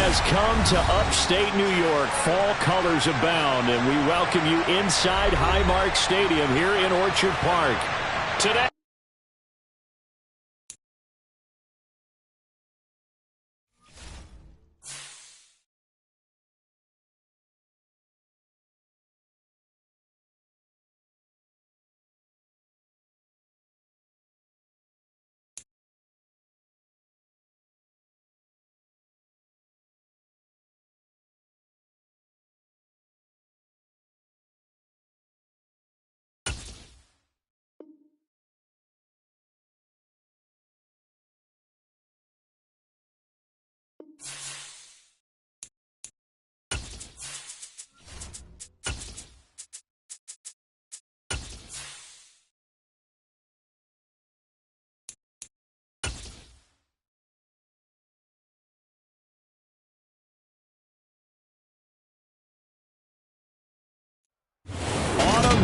has come to upstate New York. Fall colors abound, and we welcome you inside Highmark Stadium here in Orchard Park. Today,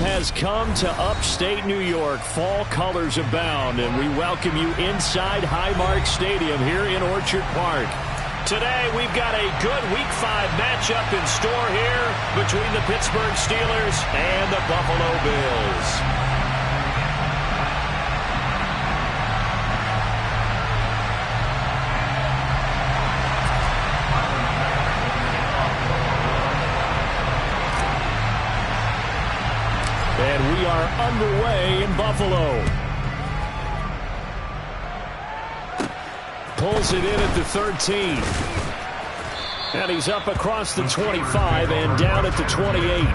has come to upstate New York. Fall colors abound, and we welcome you inside Highmark Stadium here in Orchard Park. Today, we've got a good Week 5 matchup in store here between the Pittsburgh Steelers and the Buffalo Bills. And we are underway in Buffalo. Pulls it in at the 13. And he's up across the 25 and down at the 28.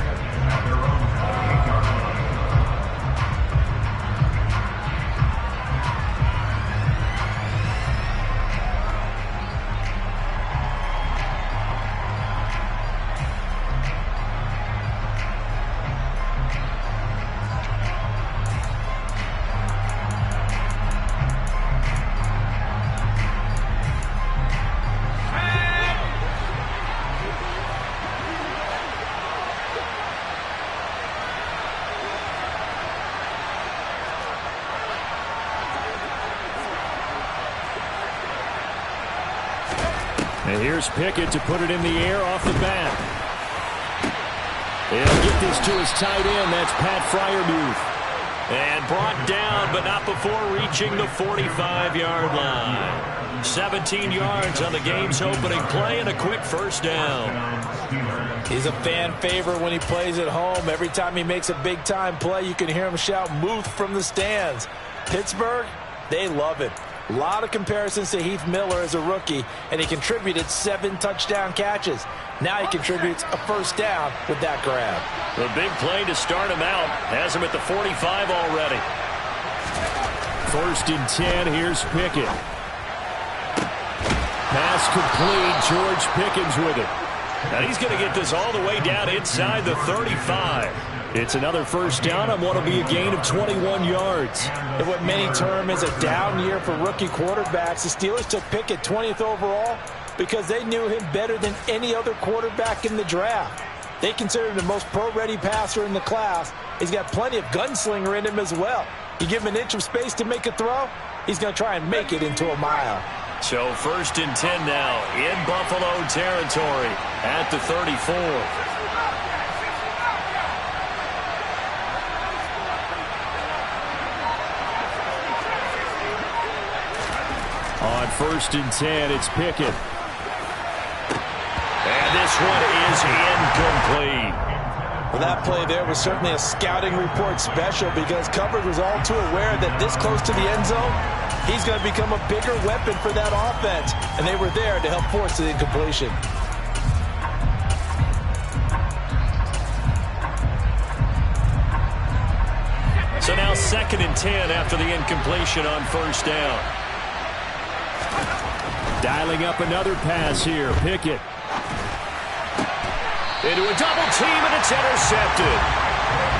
And here's Pickett to put it in the air off the bat. He'll get this to his tight end. That's Pat Freiermuth. And brought down, but not before reaching the 45-yard line. 17 yards on the game's opening play and a quick first down. He's a fan favorite when he plays at home. Every time he makes a big-time play, you can hear him shout, "Muth," from the stands. Pittsburgh, they love it. A lot of comparisons to Heath Miller as a rookie, and he contributed 7 touchdown catches. Now he contributes a first down with that grab. The big play to start him out has him at the 45 already. 1st and 10, here's Pickett. Pass complete, George Pickens with it. And he's going to get this all the way down inside the 35. It's another first down on what will be a gain of 21 yards. In what many term is a down year for rookie quarterbacks, the Steelers took Pickett 20th overall because they knew him better than any other quarterback in the draft. They consider him the most pro-ready passer in the class. He's got plenty of gunslinger in him as well. You give him an inch of space to make a throw, he's going to try and make it into a mile. So 1st and 10 now in Buffalo territory at the 34. On 1st and 10, it's Pickett. And this one is incomplete. Well, that play there was certainly a scouting report special because coverage was all too aware that this close to the end zone, he's going to become a bigger weapon for that offense. And they were there to help force the incompletion. So now 2nd and 10 after the incompletion on first down. Dialing up another pass here. Pickett. Into a double team, and it's intercepted.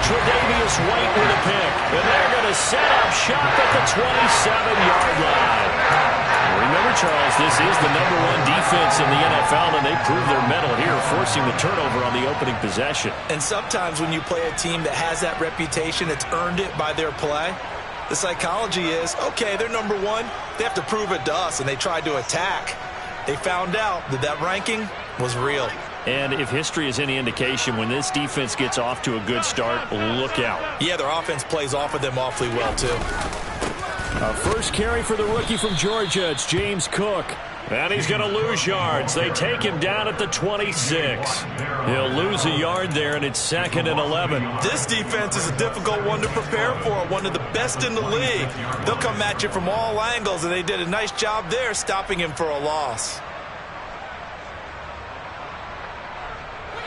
Tre'Davious White with a pick. And they're going to set up shop at the 27-yard line. Remember, Charles, this is the #1 defense in the NFL, and they proved their mettle here, forcing the turnover on the opening possession. And sometimes when you play a team that has that reputation, it's earned it by their play. The psychology is, okay, they're #1. They have to prove it to us, and they tried to attack. They found out that ranking was real. And if history is any indication, when this defense gets off to a good start, look out. Yeah, their offense plays off of them awfully well, too. A first carry for the rookie from Georgia. It's James Cook. And he's going to lose yards. They take him down at the 26. He'll lose a yard there, and it's 2nd and 11. This defense is a difficult one to prepare for, one of the best in the league. They'll come at you from all angles, and they did a nice job there stopping him for a loss.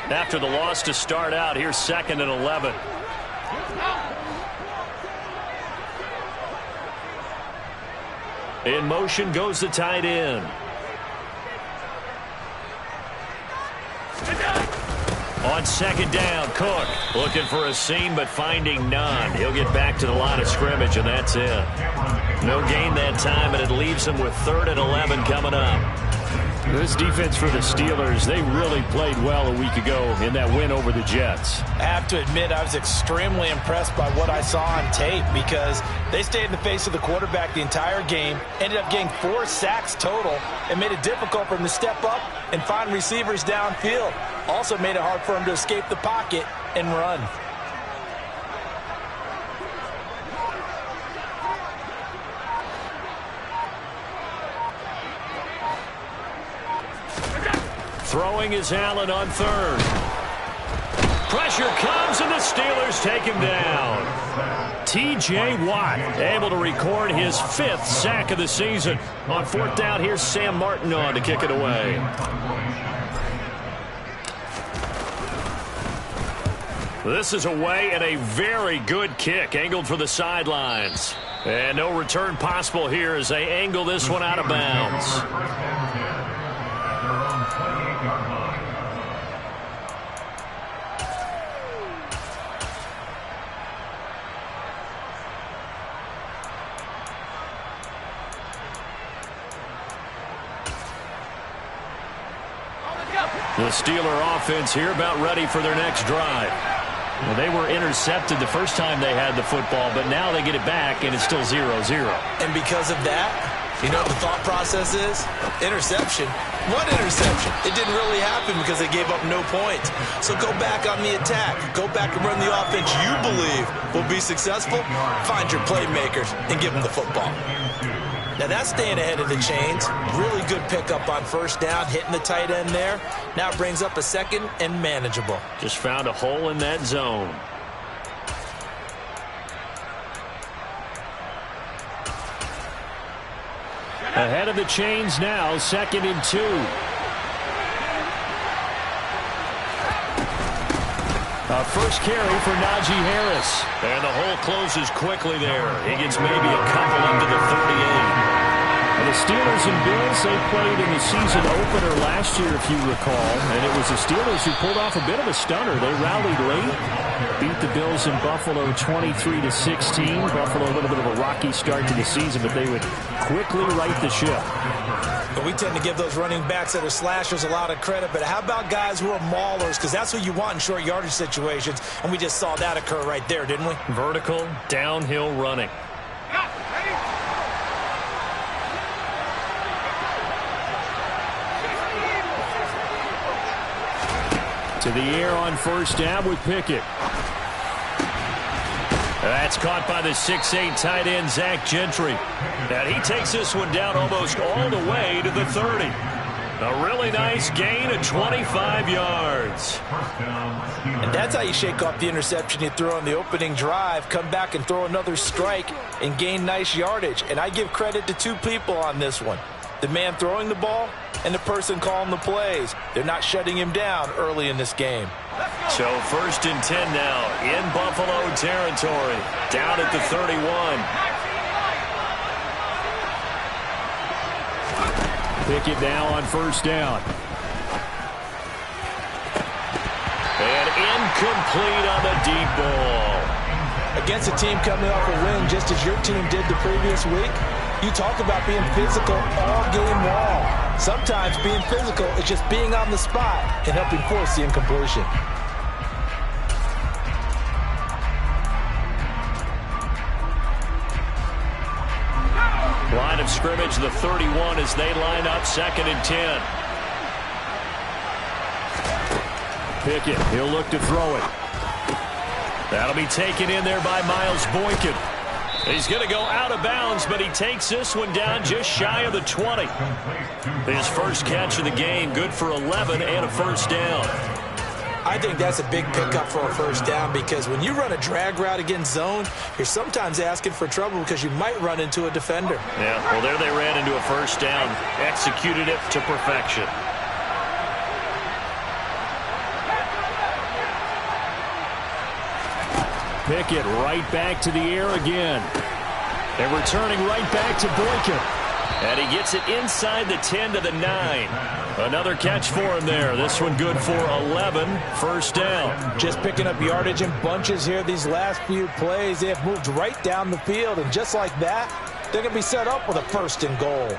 After the loss to start out, here's 2nd and 11. In motion goes the tight end. On 2nd down, Cook looking for a seam but finding none. He'll get back to the line of scrimmage, and that's it. No gain that time, and it leaves him with 3rd and 11 coming up. This defense for the Steelers, they really played well a week ago in that win over the Jets. I have to admit, I was extremely impressed by what I saw on tape because they stayed in the face of the quarterback the entire game, ended up getting 4 sacks total, and made it difficult for him to step up and find receivers downfield. Also made it hard for him to escape the pocket and run. Throwing is Allen on 3rd. Pressure comes, and the Steelers take him down. T.J. Watt able to record his 5th sack of the season. On 4th down, here's Sam Martin on to kick it away. This is away, and a very good kick angled for the sidelines. And no return possible here as they angle this one out of bounds. The Steeler offense here about ready for their next drive. Well, they were intercepted the first time they had the football, but now they get it back, and it's still 0-0. And because of that, you know what the thought process is? Interception. What interception? It didn't really happen because they gave up no points. So go back on the attack. Go back and run the offense you believe will be successful. Find your playmakers and give them the football. Now that's staying ahead of the chains. Really good pickup on 1st down, hitting the tight end there. Now it brings up a 2nd and manageable. Just found a hole in that zone. Ahead of the chains now, 2nd and 2. A first carry for Najee Harris. And the hole closes quickly there. He gets maybe a couple into the 38. Well, the Steelers and Bills, they played in the season opener last year, if you recall. And it was the Steelers who pulled off a bit of a stunner. They rallied late, beat the Bills in Buffalo 23-16. Buffalo a little bit of a rocky start to the season, but they would quickly right the ship. But we tend to give those running backs that are slashers a lot of credit. But how about guys who are maulers? Because that's what you want in short yardage situations. And we just saw that occur right there, didn't we? Vertical, downhill running. To the air on 1st down with Pickett. That's caught by the 6'8" tight end, Zach Gentry. And he takes this one down almost all the way to the 30. A really nice gain of 25 yards. And that's how you shake off the interception you threw on the opening drive, come back and throw another strike and gain nice yardage. And I give credit to 2 people on this one. The man throwing the ball and the person calling the plays. They're not shutting him down early in this game. So 1st and 10 now in Buffalo territory. Down at the 31. Pickett now on 1st down. And incomplete on the deep ball. Against a team coming off a win just as your team did the previous week, you talk about being physical all game long. Sometimes being physical is just being on the spot and helping force the incompletion. Line of scrimmage, the 31, as they line up 2nd and 10. Pickett, he'll look to throw it. That'll be taken in there by Miles Boykin. He's going to go out of bounds, but he takes this one down just shy of the 20. His first catch of the game, good for 11 and a first down. I think that's a big pickup for a first down, because when you run a drag route against zone, you're sometimes asking for trouble because you might run into a defender. Yeah, well, there they ran into a first down, executed it to perfection. Pickett right back to the air again. And returning right back to Boykin. And he gets it inside the 10 to the 9. Another catch for him there. This one good for 11. First down. Just picking up yardage in bunches here these last few plays. They have moved right down the field, and just like that, they're going to be set up with a 1st and goal.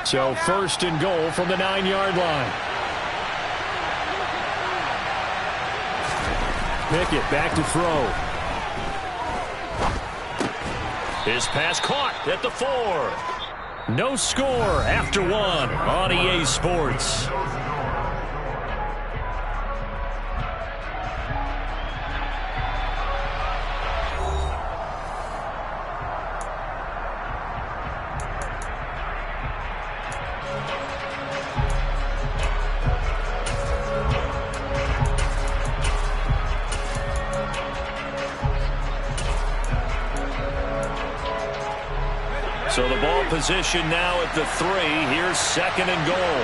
So 1st and goal from the 9-yard line. Pickett back to throw. His pass caught at the 4. No score after 1 on EA Sports. So the ball position now at the 3. Here's 2nd and goal.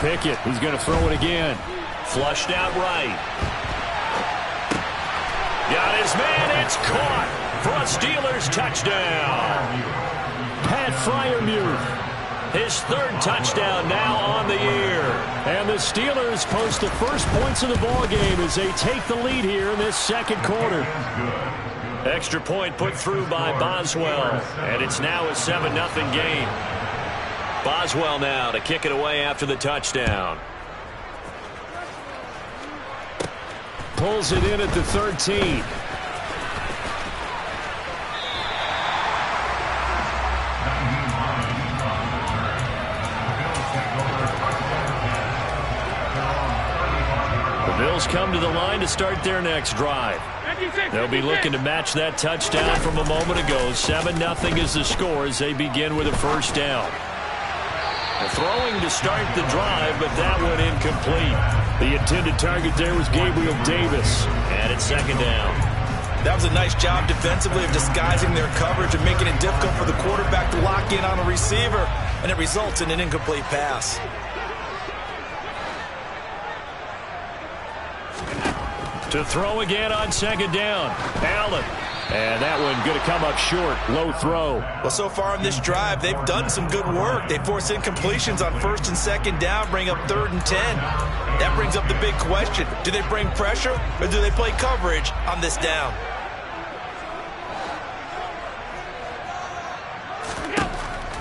Pickett, he's going to throw it again. Flushed out right. Got his man. It's caught for a Steelers touchdown. Pat Freiermuth. His 3rd touchdown now on the year. And the Steelers post the first points of the ball game as they take the lead here in this 2nd quarter. Extra point put through by Boswell, and it's now a 7-0 game. Boswell now to kick it away after the touchdown. Pulls it in at the 13. The Bills come to the line to start their next drive. They'll be looking to match that touchdown from a moment ago. 7-0 is the score as they begin with a first down. Throwing to start the drive, but that one incomplete. The intended target there was Gabriel Davis. And it's 2nd down. That was a nice job defensively of disguising their coverage and making it difficult for the quarterback to lock in on a receiver, and it results in an incomplete pass. To throw again on 2nd down. Allen. And that one going to come up short. Low throw. Well, so far in this drive, they've done some good work. They force incompletions on 1st and 2nd down, bring up 3rd and 10. That brings up the big question. Do they bring pressure, or do they play coverage on this down?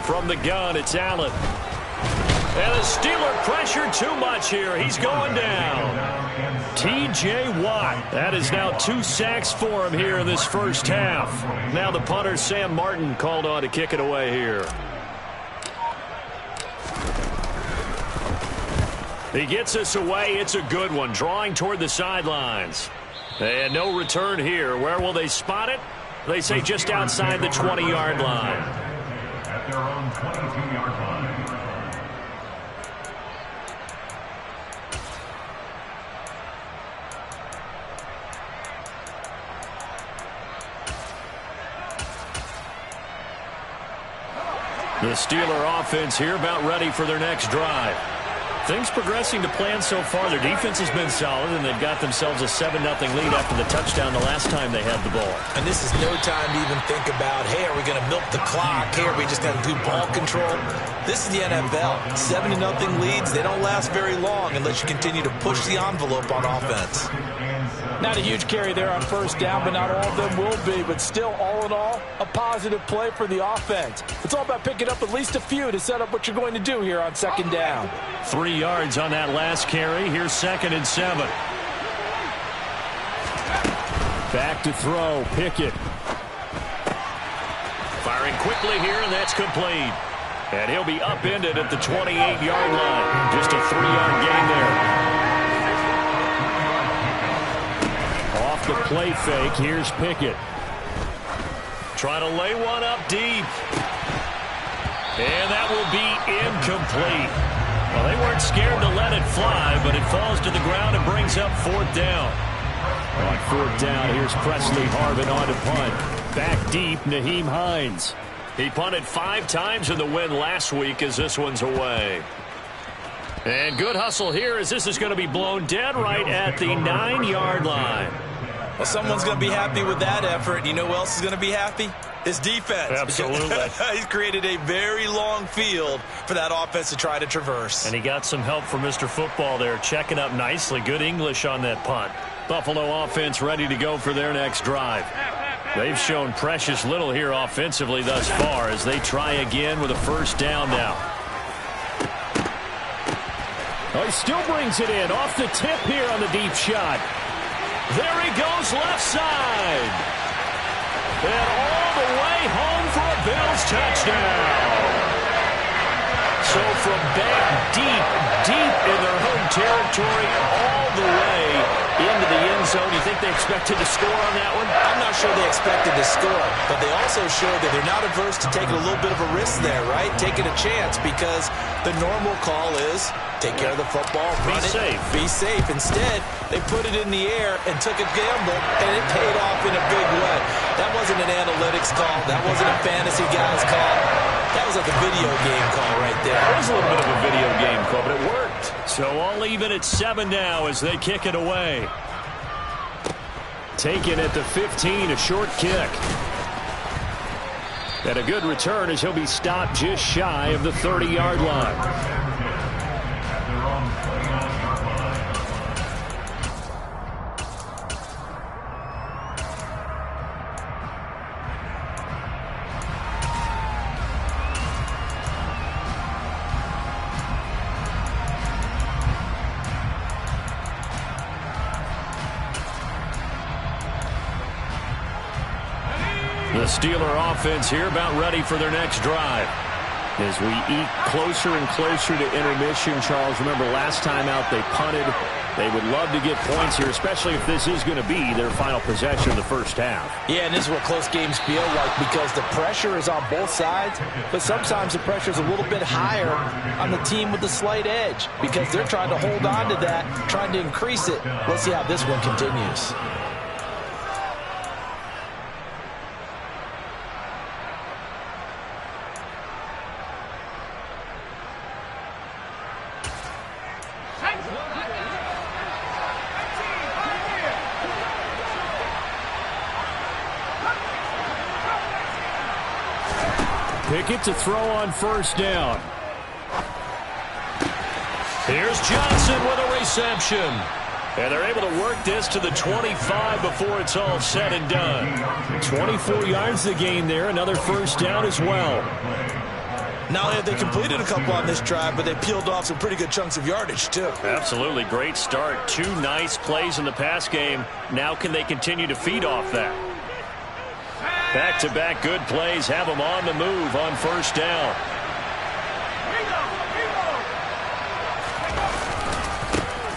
From the gun, it's Allen. And the Steeler pressure too much here. He's going down. T.J. Watt. That is now 2 sacks for him here in this first half. Now the punter, Sam Martin, called on to kick it away here. He gets us away. It's a good one. Drawing toward the sidelines. And no return here. Where will they spot it? They say just outside the 20-yard line. At their own 22-yard line. The Steeler offense here about ready for their next drive. Things progressing to plan so far. Their defense has been solid, and they've got themselves a 7-0 lead after the touchdown the last time they had the ball. And this is no time to even think about, hey, are we going to milk the clock? Hey, are we just going to do ball control? This is the NFL. 7-0 leads, they don't last very long unless you continue to push the envelope on offense. Not a huge carry there on first down, but not all of them will be. But still, all in all, a positive play for the offense. It's all about picking up at least a few to set up what you're going to do here on second down. 3 yards on that last carry. Here's 2nd and 7. Back to throw. Pickett. Firing quickly here, and that's complete. And he'll be upended at the 28-yard line. Just a 3-yard gain there. Off the play fake, here's Pickett. Trying to lay one up deep. And that will be incomplete. Well, they weren't scared to let it fly, but it falls to the ground and brings up 4th down. On 4th down, here's Presley Harvin on to punt. Back deep, Nyheim Hines. He punted 5 times in the win last week as this one's away. And good hustle here as this is going to be blown dead right at the 9-yard line. Well, someone's going to be happy with that effort. You know who else is going to be happy? His defense. Absolutely. He's created a very long field for that offense to try to traverse. And he got some help from Mr. Football there, checking up nicely. Good English on that punt. Buffalo offense ready to go for their next drive. They've shown precious little here offensively thus far as they try again with a first down now. Oh, he still brings it in off the tip here on the deep shot. There he goes left side. And all the way home for a Bills touchdown. So from back deep in their home territory all the way into the end zone. You think they expected to score on that one? I'm not sure they expected to score, but they also showed that they're not averse to taking a little bit of a risk there, right? Taking a chance because the normal call is take care of the football, run it, be safe. Instead, they put it in the air and took a gamble, and it paid off in a big way. That wasn't an analytics call. That wasn't a fantasy guy's call. That was like a video game call right there. It was a little bit of a video game call, but it worked. So all even at 7 now as they kick it away. Taken at the 15, a short kick. And a good return as he'll be stopped just shy of the 30-yard line. The Steeler offense here about ready for their next drive. As we eat closer and closer to intermission, Charles, remember last time out they punted. They would love to get points here, especially if this is going to be their final possession of the first half. Yeah, and this is what close games feel like because the pressure is on both sides, but sometimes the pressure is a little bit higher on the team with the slight edge because they're trying to hold on to that, trying to increase it. Let's see how this one continues. Pickett to throw on first down. Here's Johnson with a reception. And they're able to work this to the 25 before it's all said and done. 24 yards the gain there. Another first down as well. Not only have they completed a couple on this drive, but they peeled off some pretty good chunks of yardage, too. Absolutely. Great start. 2 nice plays in the pass game. Now can they continue to feed off that? Back-to-back good plays have them on the move on first down.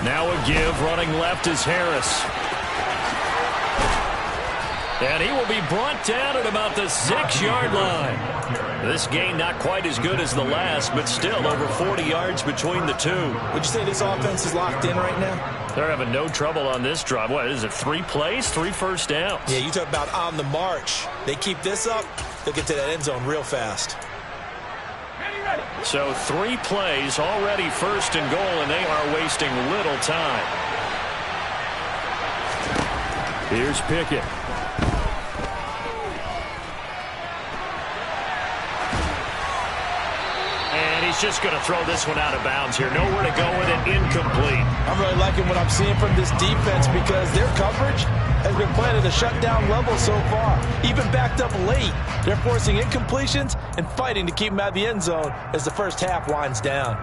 Now a give, running left is Harris. And he will be brought down at about the 6-yard line. This gain not quite as good as the last, but still over 40 yards between the two. Would you say this offense is locked in right now? They're having no trouble on this drive. What is it, 3 plays, 3 first downs? Yeah, you talk about on the march. They keep this up, they'll get to that end zone real fast. So 3 plays, already first and goal, and they are wasting little time. Here's Pickett. he's just going to throw this one out of bounds here. Nowhere to go with it. Incomplete. I'm really liking what I'm seeing from this defense because their coverage has been playing at a shutdown level so far. Even backed up late, they're forcing incompletions and fighting to keep them out of the end zone as the first half winds down.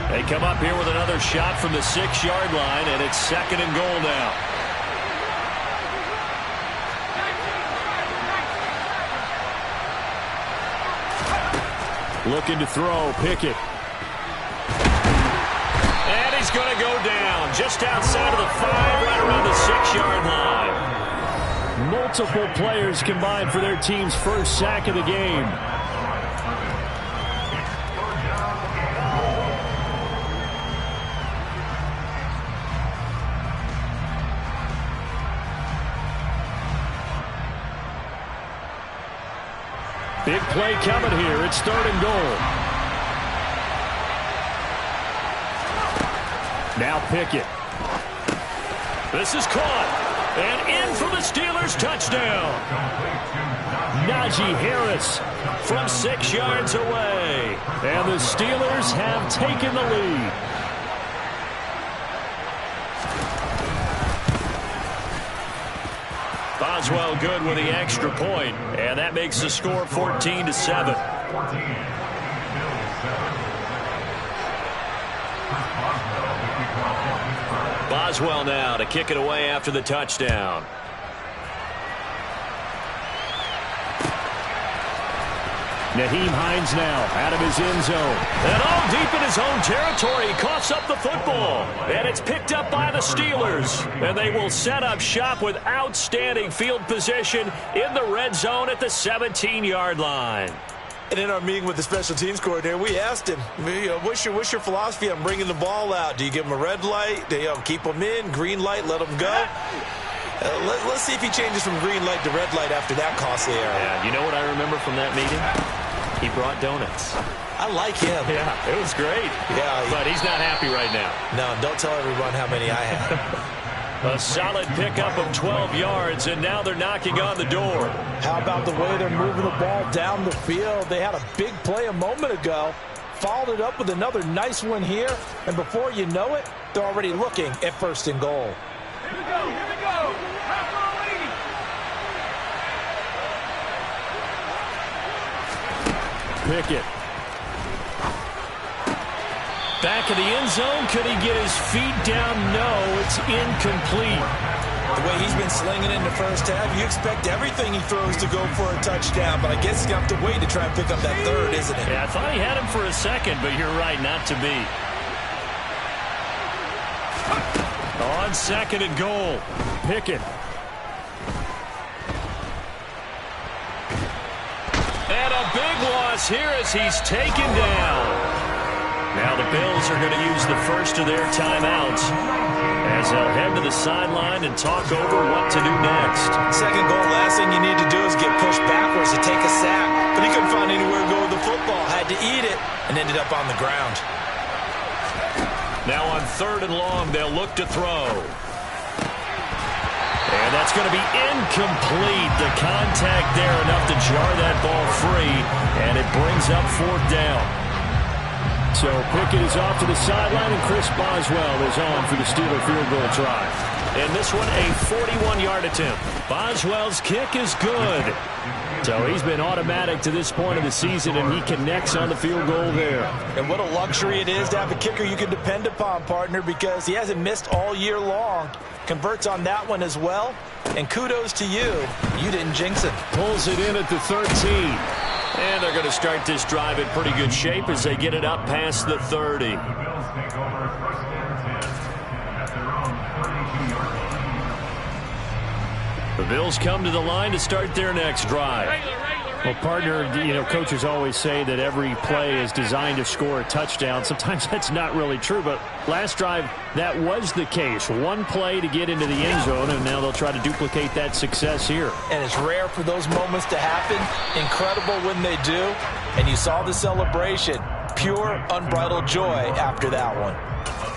They come up here with another shot from the 6-yard line, and it's 2nd and goal now. Looking to throw, Pickett. And he's going to go down just outside of the 5, right around the 6-yard line. Multiple players combined for their team's first sack of the game. Big play coming here. It's 3rd and goal. Now Pickett. This is caught. And in for the Steelers. Touchdown. Najee Harris from 6 yards away. And the Steelers have taken the lead. Boswell good with the extra point, and that makes the score 14-7. Boswell now to kick it away after the touchdown. Nyheim Hines now out of his end zone. And all deep in his own territory. He coughs up the football. And it's picked up by the Steelers. And they will set up shop with outstanding field position in the red zone at the 17-yard line. And in our meeting with the special teams coordinator, we asked him, what's your philosophy on bringing the ball out? Do you give him a red light? Do you keep them in? Green light, let them go? Let's see if he changes from green light to red light after that costly error. Yeah, you know what I remember from that meeting? He brought donuts. I like him. Yeah, it was great. Yeah, but he's not happy right now. No, don't tell everyone how many I had. A solid pickup of 12 yards, and now they're knocking on the door. How about the way they're moving the ball down the field? They had a big play a moment ago, followed it up with another nice one here, and before you know it, they're already looking at 1st and goal. Here we go, here we go. Pickett. Back of the end zone. Could he get his feet down? No, it's incomplete. The way he's been slinging in the first half, you expect everything he throws to go for a touchdown, but I guess he's going to have to wait to try and pick up that 3rd, isn't it? Yeah, I thought he had him for a second, but you're right, not to be. On 2nd and goal, Pickett. And a big loss here as he's taken down. Now the Bills are going to use the first of their timeouts as they'll head to the sideline and talk over what to do next. 2nd goal, last thing you need to do is get pushed backwards to take a sack. But he couldn't find anywhere to go with the football, had to eat it, and ended up on the ground. Now on 3rd and long, they'll look to throw. And that's going to be incomplete. The contact there enough to jar that ball free, and it brings up 4th down. So Pickett is off to the sideline, and Chris Boswell is on for the Steeler field goal try. And this one a 41-yard attempt. Boswell's kick is good. So he's been automatic to this point of the season, and he connects on the field goal there. And what a luxury it is to have a kicker you can depend upon, partner, because he hasn't missed all year long. Converts on that one as well. And kudos to you. You didn't jinx it. Pulls it in at the 13. And they're going to start this drive in pretty good shape as they get it up past the 30. The Bills take over 1st and 10 at their own 32-yard line. The Bills come to the line to start their next drive. Well, partner, coaches always say that every play is designed to score a touchdown. Sometimes that's not really true, but last drive, that was the case. One play to get into the end zone, and now they'll try to duplicate that success here. And it's rare for those moments to happen. Incredible when they do. And you saw the celebration. Pure, unbridled joy after that one.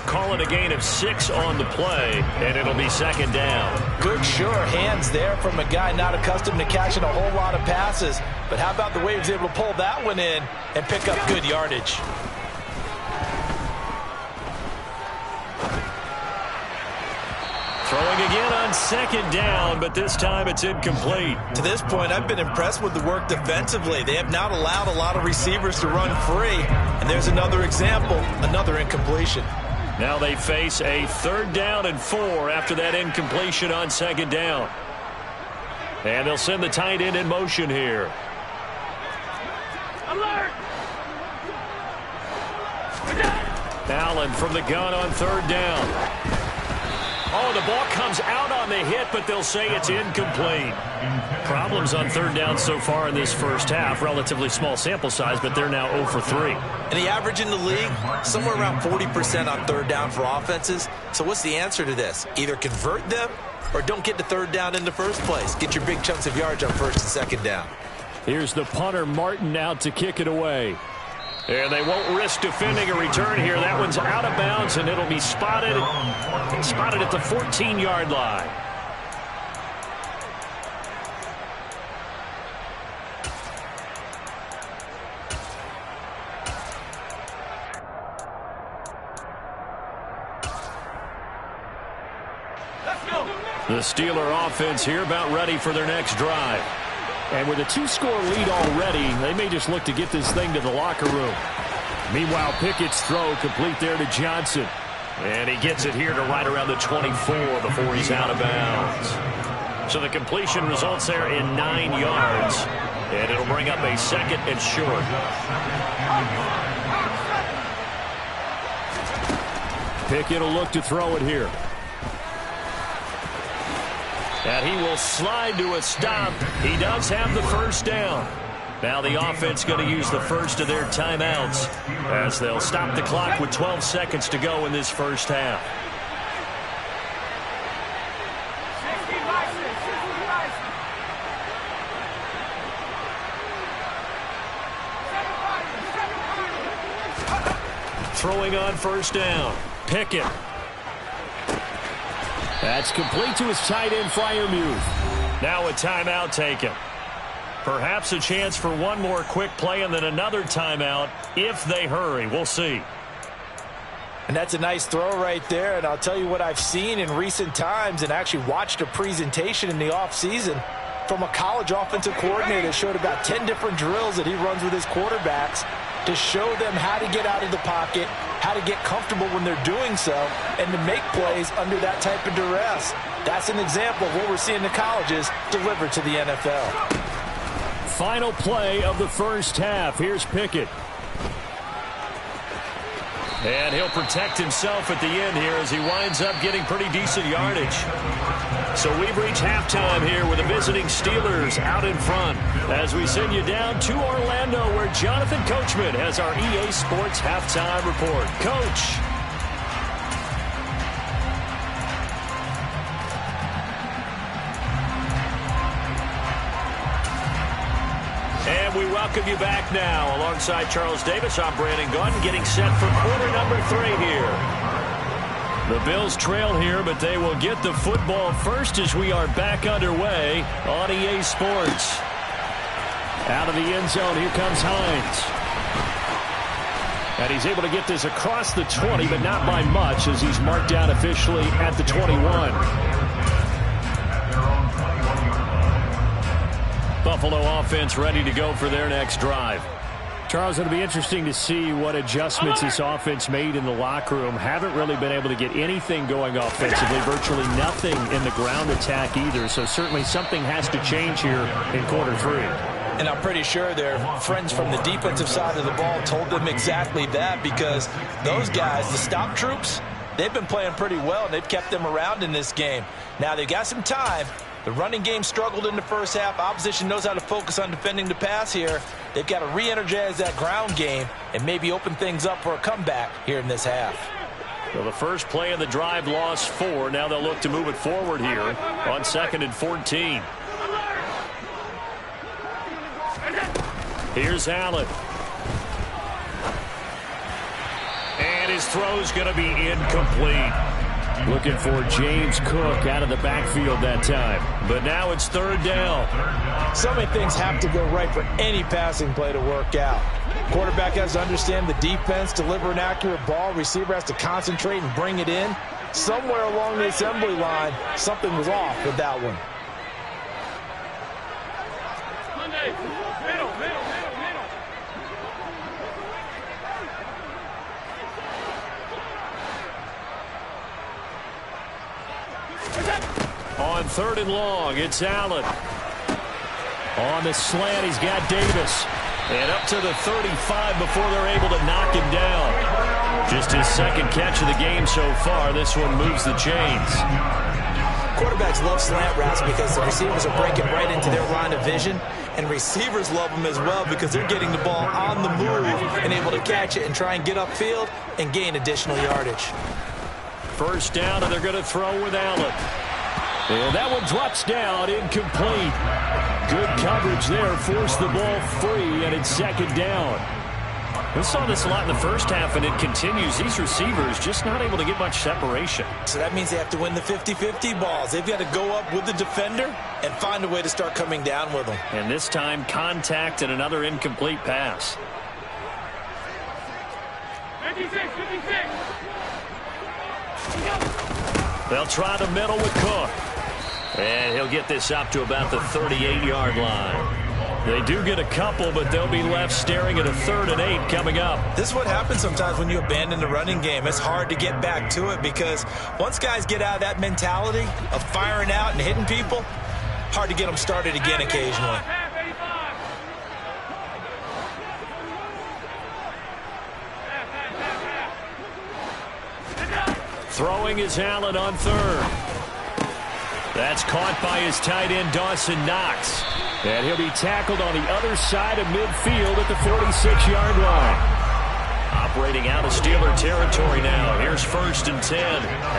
call it a gain of 6 on the play, and it'll be second down. Good, sure hands there from a guy not accustomed to catching a whole lot of passes. But how about the way he was able to pull that one in and pick up good yardage? Throwing again on second down, but this time it's incomplete. To this point, I've been impressed with the work defensively. They have not allowed a lot of receivers to run free. And there's another example, another incompletion. Now they face a 3rd down and 4 after that incompletion on second down. And they'll send the tight end in motion here. Alert! Allen from the gun on 3rd down. Oh, the ball comes out on the hit, but they'll say it's incomplete. Problems on 3rd down so far in this first half. Relatively small sample size, but they're now 0 for 3. And the average in the league, somewhere around 40% on 3rd down for offenses. So what's the answer to this? Either convert them or don't get to 3rd down in the first place. Get your big chunks of yards on 1st and 2nd down. Here's the punter, Martin, out to kick it away. And they won't risk defending a return here. That one's out of bounds, and it'll be spotted at the 14-yard line. The Steeler offense here about ready for their next drive. And with a 2-score lead already, they may just look to get this thing to the locker room. Meanwhile, Pickett's throw complete there to Johnson. And he gets it here to right around the 24 before he's out of bounds. So the completion results there in 9 yards. And it'll bring up a 2nd and short. Pickett will look to throw it here. And he will slide to a stop. He does have the 1st down. Now the offense going to use the first of their timeouts as they'll stop the clock with 12 seconds to go in this first half. Throwing on 1st down. Pickett. That's complete to his tight end, Freiermuth. Now a timeout taken. Perhaps a chance for one more quick play and then another timeout if they hurry. We'll see. And that's a nice throw right there. And I'll tell you what I've seen in recent times and actually watched a presentation in the offseason from a college offensive coordinator that showed about 10 different drills that he runs with his quarterbacks to show them how to get out of the pocket, how to get comfortable when they're doing so, and to make plays under that type of duress. That's an example of what we're seeing in the colleges delivered to the NFL. Final play of the first half. Here's Pickett. And he'll protect himself at the end here as he winds up getting pretty decent yardage. So we've reached halftime here with the visiting Steelers out in front as we send you down to Orlando where Jonathan Coachman has our EA Sports halftime report. Coach. And we welcome you back now. Alongside Charles Davis, I'm Brandon Gunn, getting set for quarter number 3 here. The Bills trail here, but they will get the football first as we are back underway on EA Sports. Out of the end zone, here comes Hines. And he's able to get this across the 20, but not by much as he's marked down officially at the 21. Buffalo offense ready to go for their next drive. Charles, it'll be interesting to see what adjustments this offense made in the locker room. Haven't really been able to get anything going offensively, virtually nothing in the ground attack either. So certainly something has to change here in quarter 3. And I'm pretty sure their friends from the defensive side of the ball told them exactly that, because those guys, the stop troops, they've been playing pretty well, and they've kept them around in this game. Now they've got some time. The running game struggled in the first half. Opposition knows how to focus on defending the pass here. They've got to re-energize that ground game and maybe open things up for a comeback here in this half. Well, the first play of the drive lost 4. Now they'll look to move it forward here on 2nd and 14. Here's Allen. And his throw's going to be incomplete. Looking for James Cook out of the backfield that time. But now it's third down. So many things have to go right for any passing play to work out. Quarterback has to understand the defense, deliver an accurate ball. Receiver has to concentrate and bring it in. Somewhere along the assembly line, something was off with that one. On third and long, it's Allen. On the slant, he's got Davis. And up to the 35 before they're able to knock him down. Just his second catch of the game so far. This one moves the chains. Quarterbacks love slant routes because the receivers are breaking right into their line of vision. And receivers love them as well because they're getting the ball on the move and able to catch it and try and get upfield and gain additional yardage. First down, and they're going to throw with Allen. And that one drops down, incomplete. Good coverage there, forced the ball free, and it's second down. We saw this a lot in the first half, and it continues. These receivers just not able to get much separation. So that means they have to win the 50-50 balls. They've got to go up with the defender and find a way to start coming down with them. And this time, contact and another incomplete pass. 56. They'll try the middle with Cook. And he'll get this up to about the 38-yard line. They do get a couple, but they'll be left staring at a 3rd and 8 coming up. This is what happens sometimes when you abandon the running game. It's hard to get back to it because once guys get out of that mentality of firing out and hitting people, hard to get them started again occasionally. Throwing is Allen on third. That's caught by his tight end, Dawson Knox. And he'll be tackled on the other side of midfield at the 46-yard line. Operating out of Steeler territory now. Here's 1st and 10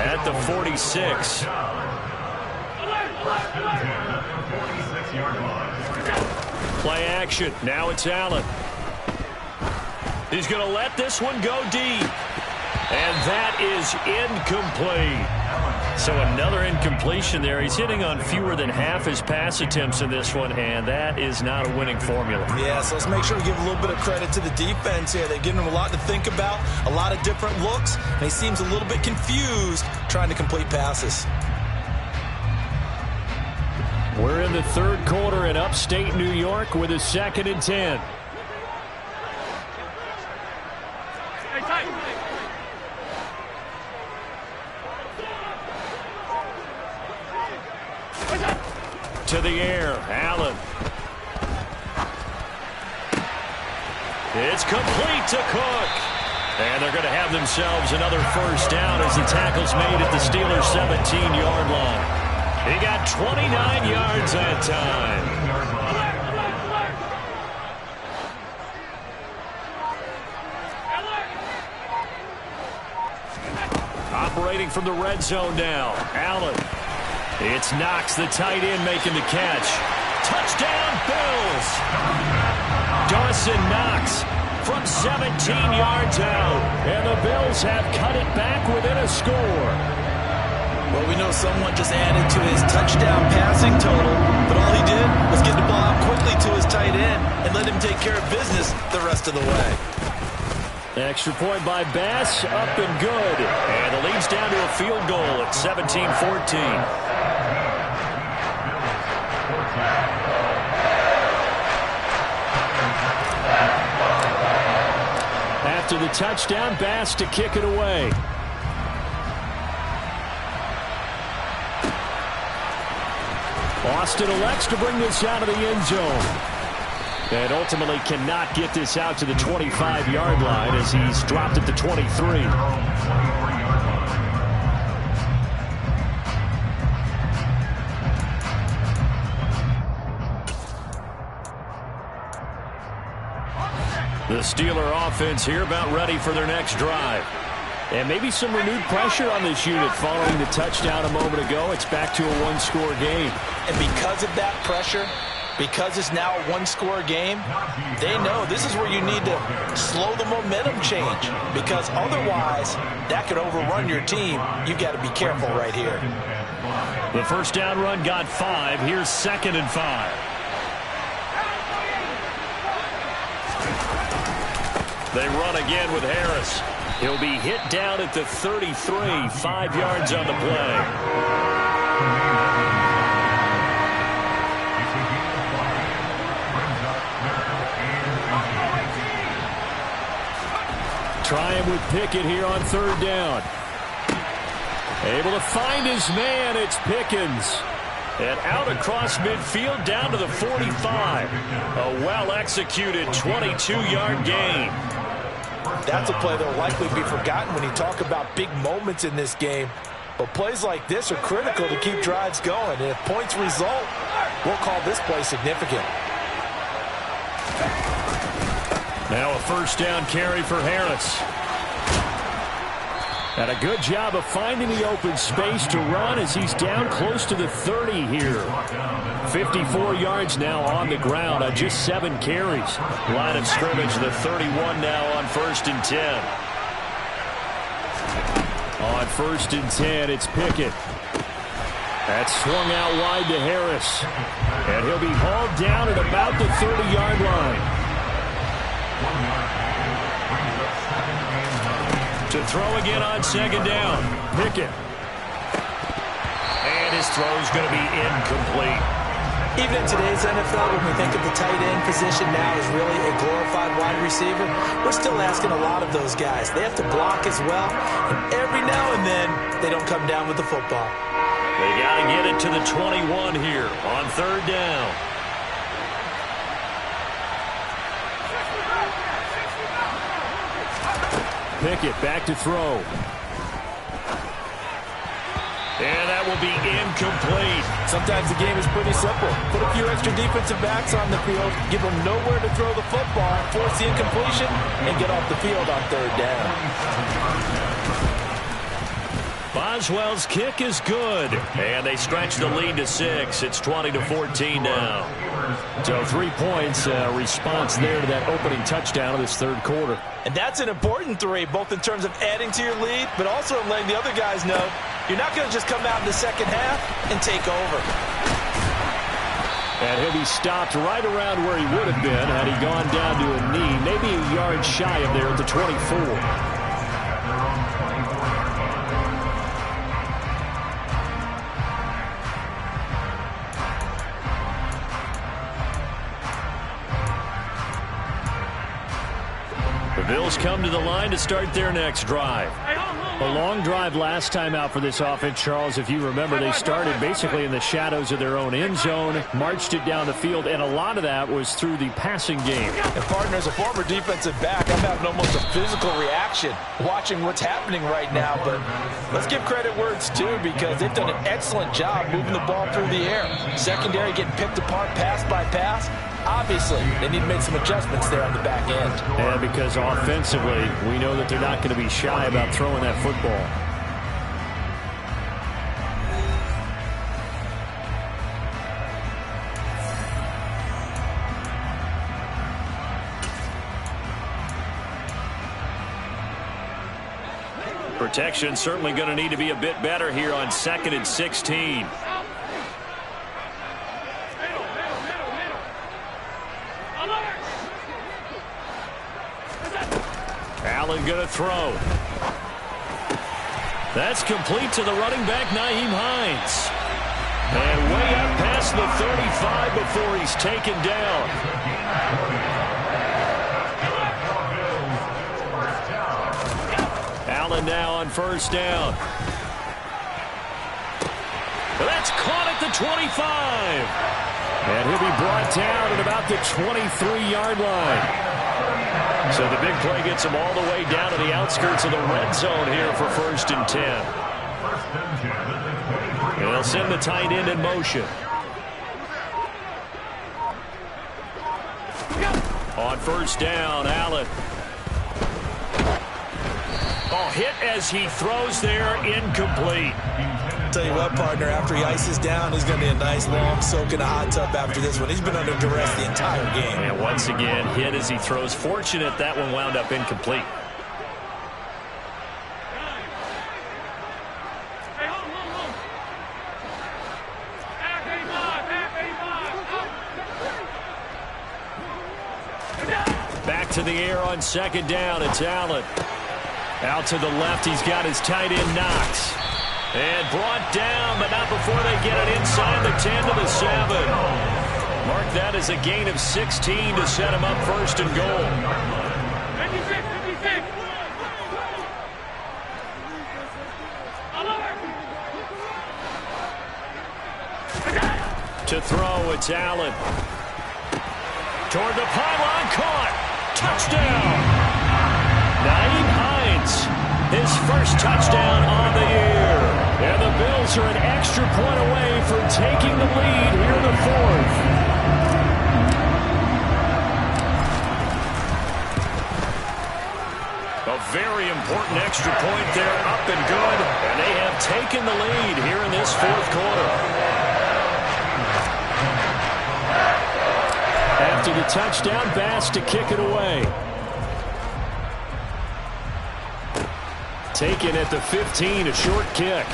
at the 46. Play action. Now it's Allen. He's going to let this one go deep. And that is incomplete. So another incompletion there. He's hitting on fewer than half his pass attempts in this one, and that is not a winning formula. Yeah, so let's make sure we give a little bit of credit to the defense here. They've given him a lot to think about, a lot of different looks, and he seems a little bit confused trying to complete passes. We're in the third quarter in upstate New York with a 2nd and 10. To the air, Allen. It's complete to Cook. And they're going to have themselves another first down as the tackle's made at the Steelers' 17-yard line. He got 29 yards that time. Operating from the red zone now, Allen. It's Knox, the tight end, making the catch. Touchdown, Bills! Dawson Knox from 17 yards out. And the Bills have cut it back within a score. Well, we know someone just added to his touchdown passing total, but all he did was get the ball out quickly to his tight end and let him take care of business the rest of the way. Extra point by Bass, up and good. And the lead's down to a field goal at 17-14. After the touchdown, Bass to kick it away. Austin elects to bring this out of the end zone. And ultimately cannot get this out to the 25-yard line as he's dropped at the 23. The Steeler offense here about ready for their next drive. And maybe some renewed pressure on this unit following the touchdown a moment ago. It's back to a one-score game. And because of that pressure, Because it's now a one-score game, they know this is where you need to slow the momentum change, because otherwise that could overrun your team. You got to be careful right here. The first down run got 5. Here's 2nd and 5. They run again with Harris. He'll be hit down at the 33, 5 yards on the play. Try him with Pickett here on 3rd down. Able to find his man. It's Pickens. And out across midfield down to the 45. A well-executed 22-yard gain. That's a play that will likely be forgotten when you talk about big moments in this game. But plays like this are critical to keep drives going. And if points result, we'll call this play significant. Now a first down carry for Harris. And a good job of finding the open space to run as he's down close to the 30 here. 54 yards now on the ground on just 7 carries. Line of scrimmage, the 31 now on 1st and 10. On 1st and 10, it's Pickett. That's swung out wide to Harris. And he'll be hauled down at about the 30-yard line. To throw again on 2nd down. Pickett. And his throw's going to be incomplete. Even in today's NFL, when we think of the tight end position now as really a glorified wide receiver, we're still asking a lot of those guys. They have to block as well, and every now and then, they don't come down with the football. They got to get it to the 21 here on 3rd down. Pickett back to throw. And that will be incomplete. Sometimes the game is pretty simple. Put a few extra defensive backs on the field, give them nowhere to throw the football, force the incompletion, and get off the field on 3rd down. Boswell's kick is good. And they stretch the lead to 6. It's 20-14 now. So 3 points, response there to that opening touchdown of this 3rd quarter. And that's an important 3, both in terms of adding to your lead, but also in letting the other guys know you're not going to just come out in the 2nd half and take over. And he'll be stopped right around where he would have been had he gone down to a knee, maybe a yard shy of there at the 24. The Bills come to the line to start their next drive. A long drive last time out for this offense, Charles. If you remember, they started basically in the shadows of their own end zone, marched it down the field, and a lot of that was through the passing game. And partner, as a former defensive back, I'm having almost a physical reaction watching what's happening right now. But let's give credit where it's due, because they've done an excellent job moving the ball through the air. Secondary getting picked apart pass by pass. Obviously, they need to make some adjustments there on the back end. And because offensively, we know that they're not going to be shy about throwing that football. Protection certainly going to need to be a bit better here on 2nd and 16. Allen going to throw. That's complete to the running back, Nyheim Hines. And way up past the 35 before he's taken down. Allen now on 1st down. That's caught at the 25. And he'll be brought down at about the 23-yard line. So the big play gets him all the way down to the outskirts of the red zone here for 1st and 10. And they'll send the tight end in motion. On 1st down, Allen. Oh, hit as he throws there, incomplete. Tell you what, partner, after he ices down, he's going to be a nice long soak in a hot tub after this one. He's been under duress the entire game. And once again, hit as he throws. Fortunate that one wound up incomplete. Back to the air on second down. It's Allen. Out to the left, he's got his tight end Knox. And brought down, but not before they get it inside the 10 to the 7. Mark that as a gain of 16 to set him up first and goal. 56. To throw, it's Allen. Toward the pylon, caught. Touchdown. Nyheim Hines, his first touchdown on the year. And the Bills are an extra point away from taking the lead here in the fourth. A very important extra point there, up and good. And they have taken the lead here in this fourth quarter. After the touchdown, Bass to kick it away. Taken at the 15, a short kick.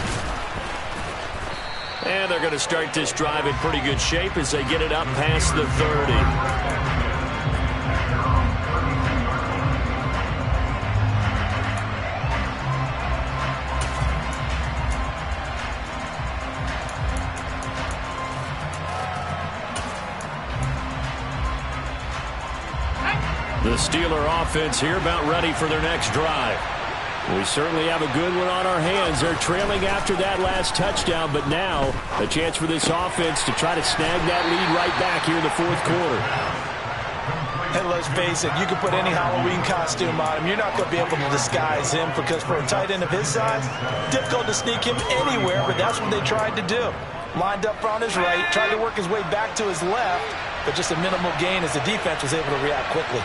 And they're going to start this drive in pretty good shape as they get it up past the 30. The Steeler offense here about ready for their next drive. We certainly have a good one on our hands. They're trailing after that last touchdown, but now a chance for this offense to try to snag that lead right back here in the fourth quarter. And let's face it, you can put any Halloween costume on him. You're not going to be able to disguise him because for a tight end of his size, difficult to sneak him anywhere, but that's what they tried to do. Lined up on his right, tried to work his way back to his left, but just a minimal gain as the defense was able to react quickly.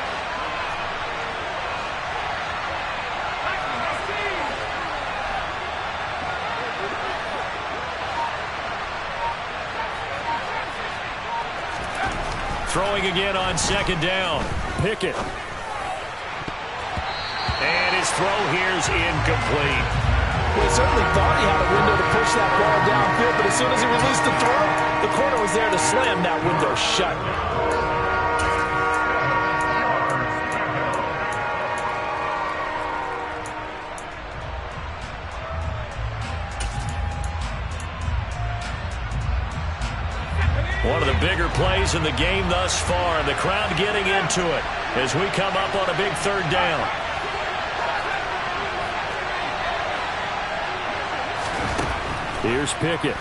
Throwing again on second down. Pickett. And his throw here's incomplete. Well, he certainly thought he had a window to push that ball downfield, but as soon as he released the throw, the corner was there to slam that window shut. One of the bigger plays in the game thus far. The crowd getting into it as we come up on a big third down. Here's Pickett.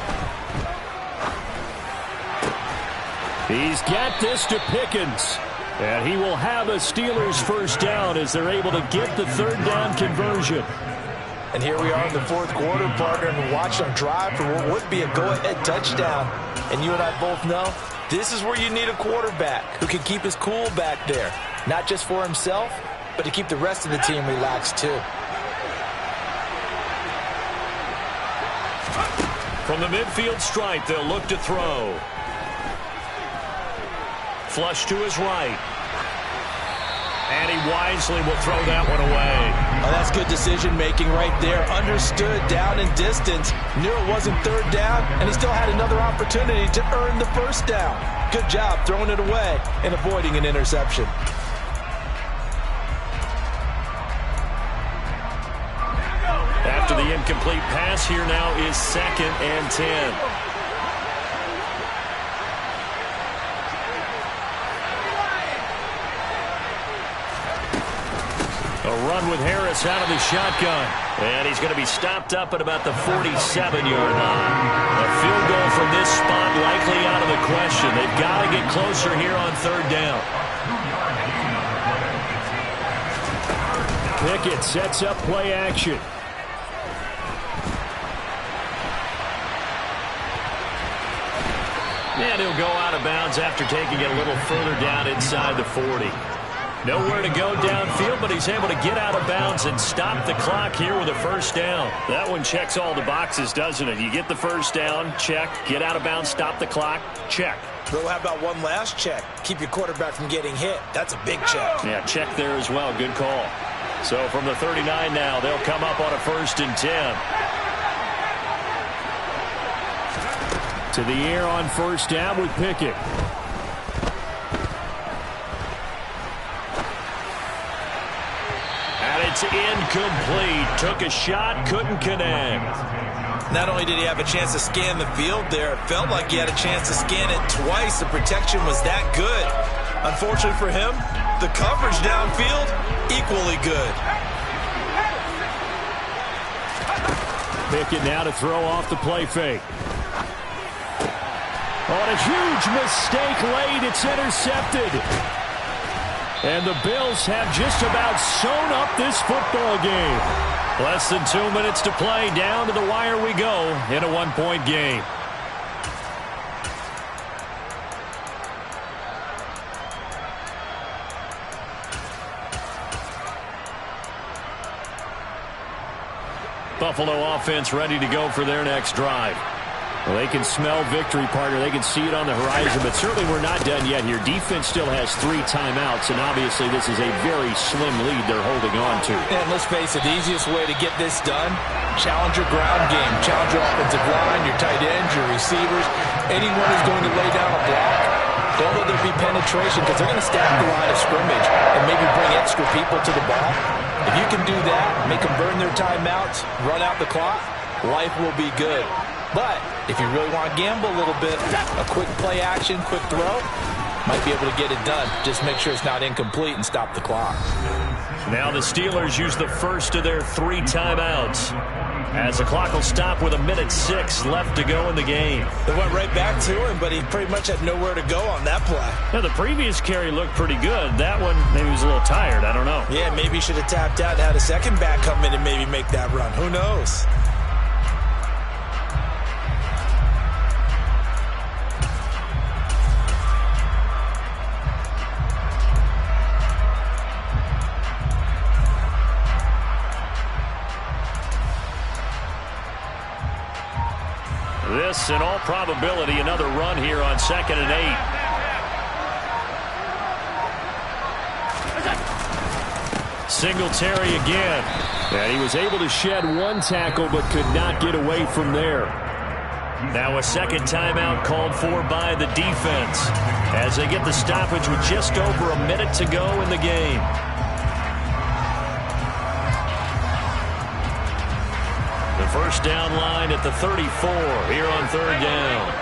He's got this to Pickens. And he will have a Steelers first down as they're able to get the third down conversion. And here we are in the fourth quarter, partner, and watch them drive for what would be a go-ahead touchdown. And you and I both know this is where you need a quarterback who can keep his cool back there. Not just for himself, but to keep the rest of the team relaxed too. From the midfield stripe, they'll look to throw. Flush to his right. And he wisely will throw that one away. Oh, that's good decision-making right there. Understood down and distance. Knew it wasn't third down, and he still had another opportunity to earn the first down. Good job throwing it away and avoiding an interception. After the incomplete pass, here now is 2nd and 10. A run with Harris out of the shotgun. And he's going to be stopped up at about the 47-yard line. A field goal from this spot likely out of the question. They've got to get closer here on third down. Pickett sets up play action. And he'll go out of bounds after taking it a little further down inside the 40. Nowhere to go downfield, but he's able to get out of bounds and stop the clock here with a first down. That one checks all the boxes, doesn't it? You get the first down, check. Get out of bounds, stop the clock, check. Well, how about one last check? Keep your quarterback from getting hit. That's a big check. Yeah, check there as well. Good call. So from the 39 now, they'll come up on a 1st and 10. To the air on 1st down with Pickett. And it's incomplete. Took a shot, couldn't connect. Not only did he have a chance to scan the field there, it felt like he had a chance to scan it twice. The protection was that good. Unfortunately for him, the coverage downfield, equally good. Pickett now to throw off the play fake. On a huge mistake late, it's intercepted. And the Bills have just about sewn up this football game. Less than 2 minutes to play. Down to the wire we go in a 1-point game. Buffalo offense ready to go for their next drive. Well, they can smell victory, partner. They can see it on the horizon, but certainly we're not done yet here. Defense still has 3 timeouts, and obviously this is a very slim lead they're holding on to. And let's face it, the easiest way to get this done, challenge your ground game, challenge your offensive line, your tight ends, your receivers. Anyone who's going to lay down a block, don't let there be penetration, because they're going to stack the line of scrimmage and maybe bring extra people to the ball. If you can do that, make them burn their timeouts, run out the clock, life will be good. But if you really want to gamble a little bit, a quick play action, quick throw, might be able to get it done. Just make sure it's not incomplete and stop the clock. Now the Steelers use the first of their 3 timeouts, as the clock will stop with 1:06 left to go in the game. They went right back to him, but he pretty much had nowhere to go on that play. Now, the previous carry looked pretty good. That one, maybe he was a little tired. I don't know. Yeah, maybe he should have tapped out and had a second back come in and maybe make that run. Who knows? This, in all probability, another run here on 2nd and 8. Singletary again. And he was able to shed 1 tackle but could not get away from there. Now a second timeout called for by the defense as they get the stoppage with just over a minute to go in the game. The first down line at the 34 here on 3rd down.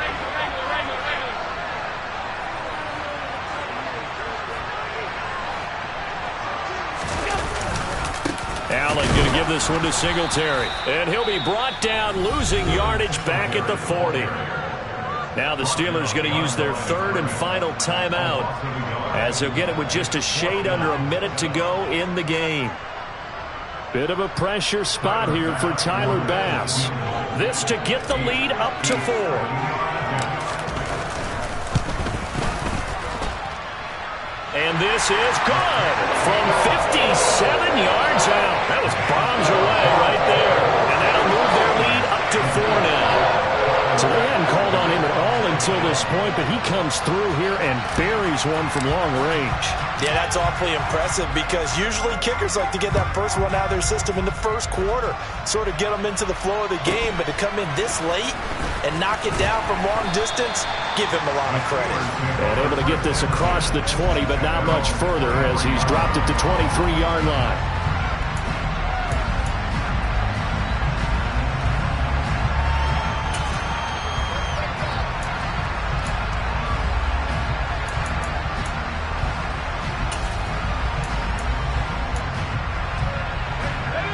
Allen going to give this one to Singletary. And he'll be brought down, losing yardage back at the 40. Now the Steelers going to use their 3rd and final timeout as they'll get it with just a shade under a minute to go in the game. Bit of a pressure spot here for Tyler Bass. This to get the lead up to 4. And this is good from 57 yards out. That was bombs away right there. And that'll move their lead up to 4 now. So they hadn't called on him at all until this point, but he comes through here and buries one from long range. Yeah, that's awfully impressive because usually kickers like to get that first one out of their system in the first quarter, sort of get them into the flow of the game, but to come in this late and knock it down from long distance, give him a lot of credit. And able to get this across the 20, but not much further as he's dropped it to 23-yard line.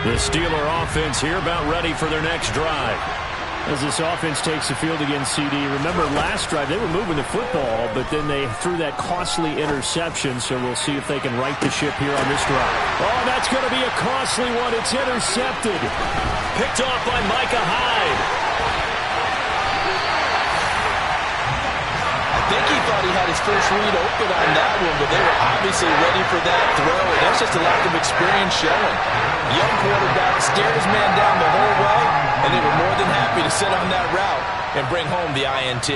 The Steeler offense here about ready for their next drive. As this offense takes the field against CD, remember last drive they were moving the football, but then they threw that costly interception, so we'll see if they can right the ship here on this drive. Oh, that's going to be a costly one. It's intercepted. Picked off by Micah Hyde. I think he thought he had his first read open on that one, but they were obviously ready for that throw, and that's just a lack of experience showing. Young quarterback stared his man down the whole way, and they were more than happy to sit on that route and bring home the INT.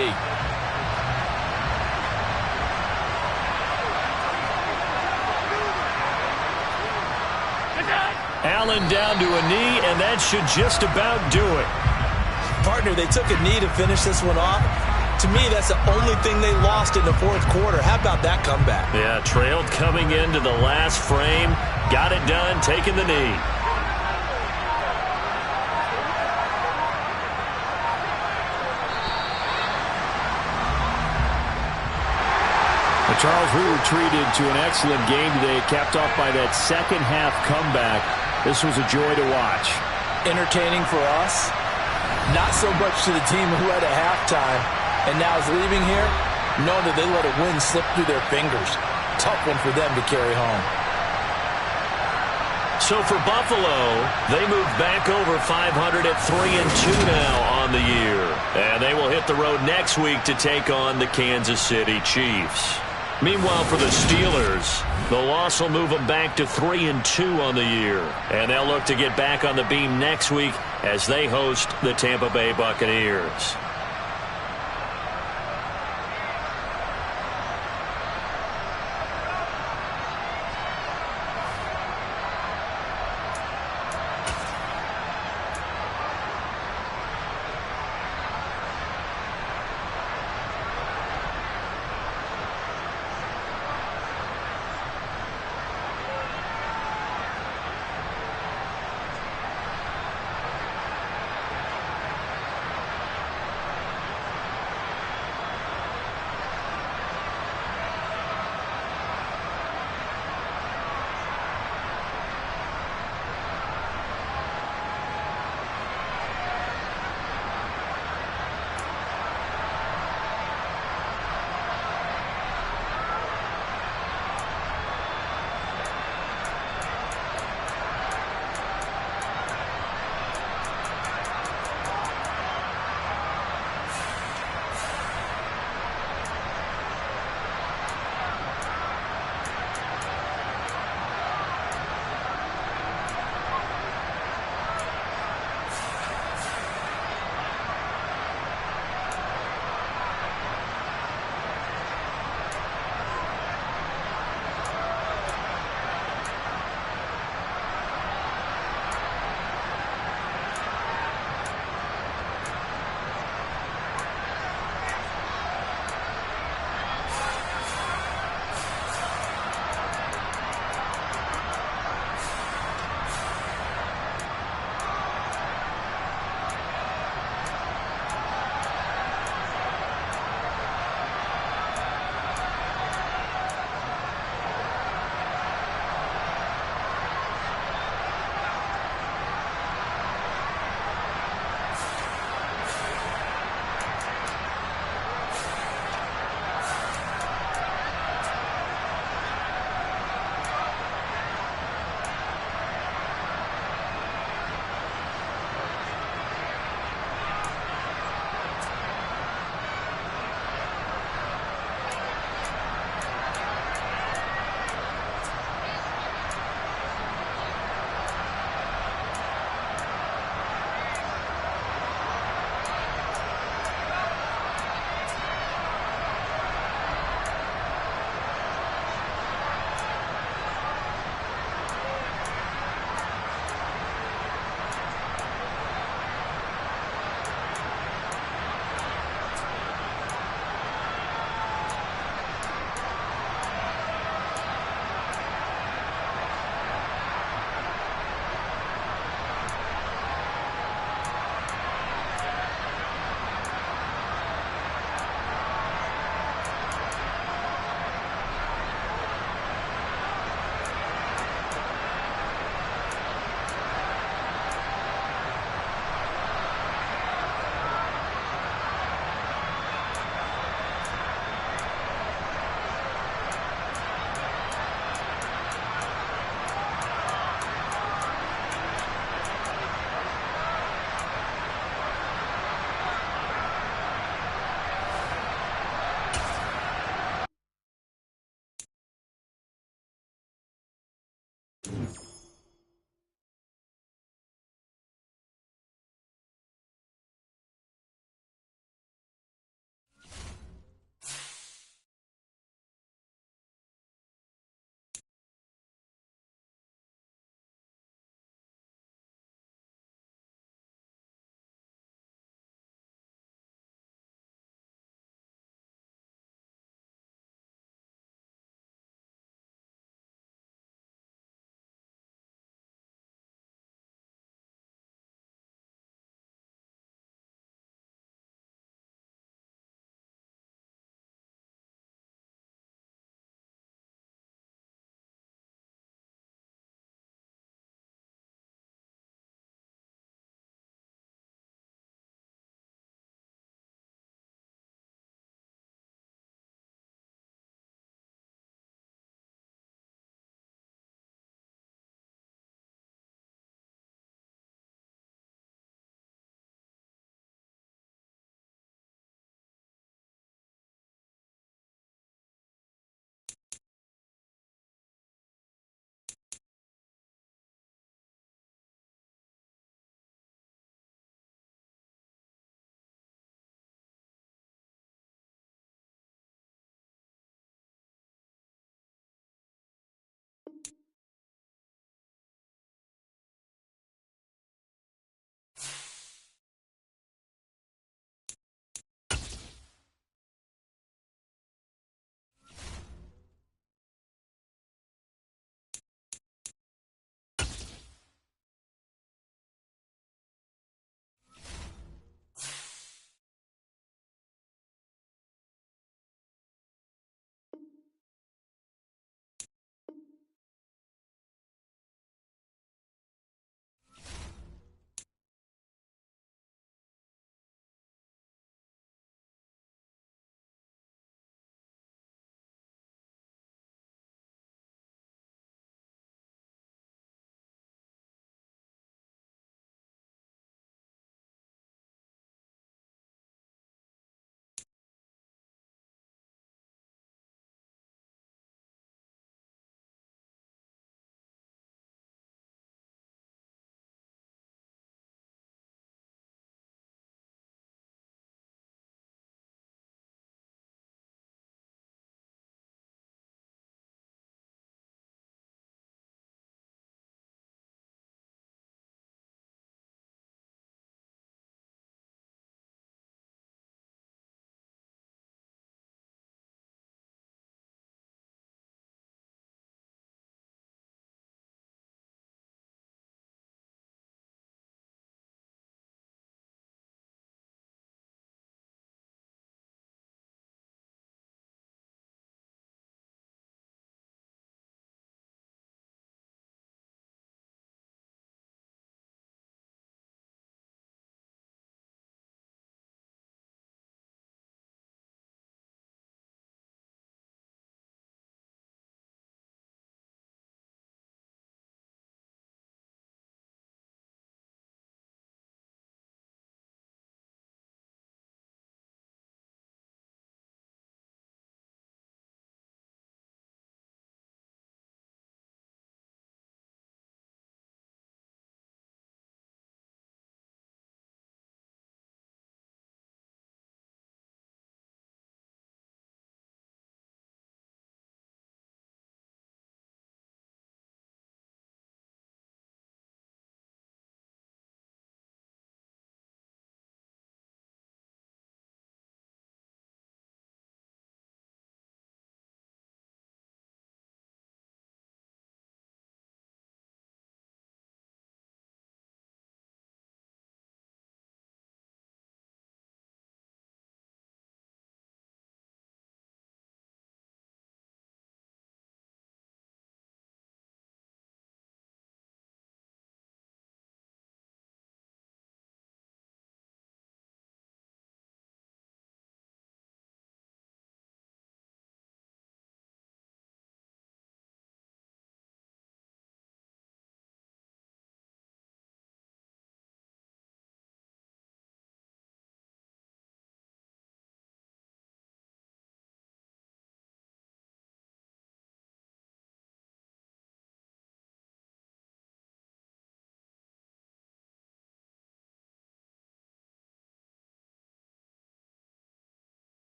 Allen down to a knee, and that should just about do it. Partner, they took a knee to finish this one off. To me, that's the only thing they lost in the fourth quarter. How about that comeback? Yeah, trailed coming into the last frame. Got it done, taking the knee. Charles, we retreated to an excellent game today, capped off by that second-half comeback. This was a joy to watch. Entertaining for us. Not so much to the team who had a halftime and now is leaving here, knowing that they let a win slip through their fingers. Tough one for them to carry home. So for Buffalo, they move back over 500 at 3-2 now on the year. And they will hit the road next week to take on the Kansas City Chiefs. Meanwhile, for the Steelers, the loss will move them back to 3-2 on the year. And they'll look to get back on the beam next week as they host the Tampa Bay Buccaneers.